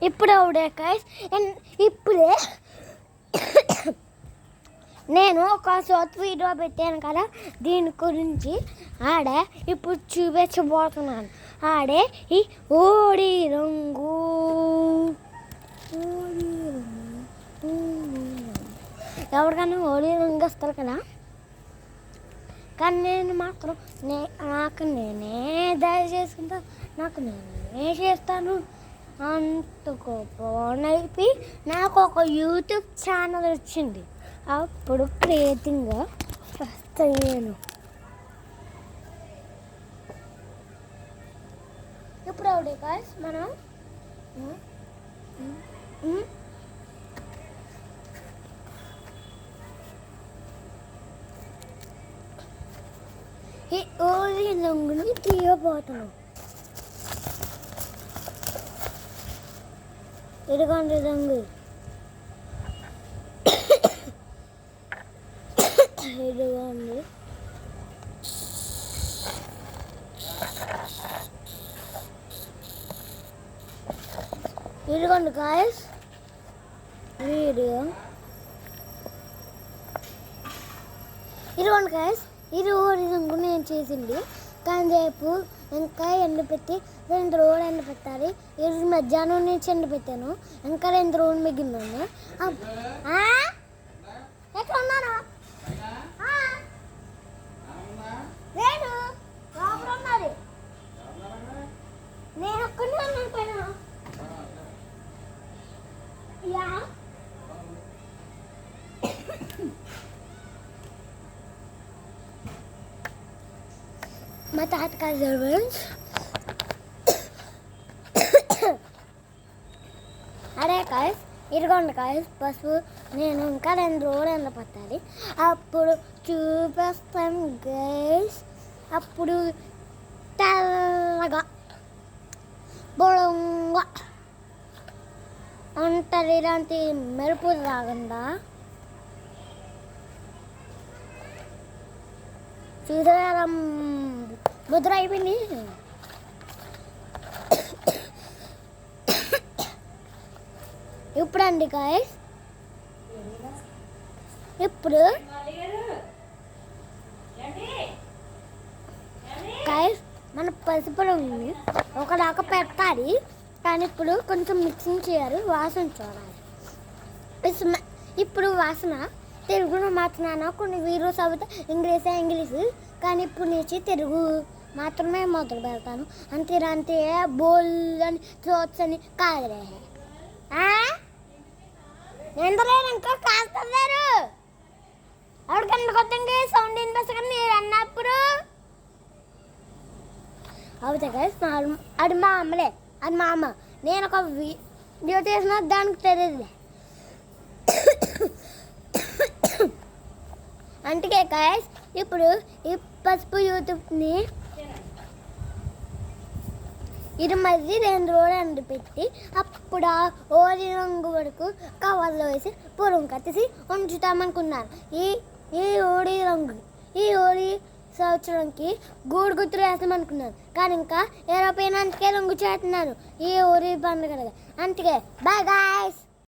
ఇప్పుడే గైస్ ఇప్పుడే నేను ఒక షార్ట్ వీడియో పెట్టాను కదా దీని గురించి ఆడే ఇప్పుడు చూపించబోతున్నాను. ఆడే ఈ ఓడి రంగు ఎవరికైనా ఓడి రంగు వస్తారు కదా, కానీ నేను మాత్రం నాకు నేనే దయచేసుకుంటా, నాకు నేనే చేస్తాను. అంత గొప్పనైపోయి నాకు ఒక యూట్యూబ్ ఛానల్ వచ్చింది. అప్పుడు క్రియేటింగ్గా ఫస్ట్ అయ్యాను. ఇప్పుడు అవుడే గాయ్స్ మనం ఈ ఓలి రంగుని తీయబోతున్నాం. ఇదిగోండి రంగు, ఇదిగోండి. ఇదిగోండి గాయస్ వీడియో. ఇదిగోండి గాయస్ ఇది ఓడి రంగు నేను చేసింది. కానీ రేపు ఇంకా ఎండ పెట్టి 2 రోజులు ఎండ పెట్టాలి. ఈరోజు మధ్యాహ్నం నుంచి ఎండ పెట్టాను, ఇంకా 2 రోజులు మిగిలినాను. ఎక్కడ ఉన్నాను? నేను లోపల ఉన్నది. నేను ఒక్కడే ఉన్నాను పైన. మా తాతగారి సర్వెంట్స్ అరే గాయ్స్ ఇదిగోండి గాయ్స్ పసుపు. నేను ఇంకా 2 రోజులు ఎండ పట్టాలి, అప్పుడు చూపిస్తాను గాయ్స్. అప్పుడు తెల్లగా బొడంగా ఉంటుంది, ఇలాంటి మెరుపు రాకుండా. చూసారా ముద్ర అయిపోయింది. ఇప్పుడు అండి గాయస్ ఇప్పుడు గాయస్ మన పసుపు రంగుని ఒకదాకా పెట్టాలి, కానీ ఇప్పుడు కొంచెం మిక్సింగ్ చేయాలి, వాసన చూడాలి. ఇప్పుడు వాసన తెలుగులో మాట్లాడినా కొన్ని వీడియోస్ అవుతా ఇంగ్లీష్, కానీ ఇప్పుడు నుంచి తెలుగు మాత్రమే మొదలు పెడతాను. అంతే బోల్ అని థ్రోట్స్ అని కాదులే. ఎంతలేరు ఇంకా కాస్తారు ఎవరికన్నా కొత్తగా సౌండ్ వినిపిస్తుంది మీరు అన్నప్పుడు. అవుతాయి కదా అది మా అమ్మలే, అది మా అమ్మ. నేను ఒక వీడియో చేసిన దానికి తెలియదులే. అందుకే గాయస్ ఇప్పుడు ఈ పసుపు యూట్యూబ్ని ఇది మళ్ళీ 2 రోజులు ఎండ పెట్టి అప్పుడు ఆ ఓడి రంగు వరకు కవర్లో వేసి పొలం కట్టేసి ఉంచుతామనుకున్నాను. ఈ ఓడి రంగు ఈ ఓడి సంవత్సరంకి గూడు గుర్తులు వేస్తామనుకున్నాను, కానీ ఇంకా ఏరోపోయినందుకే రంగు చేస్తున్నాను ఈ ఓడి పండుగ. అందుకే బాయ్ గాయస్.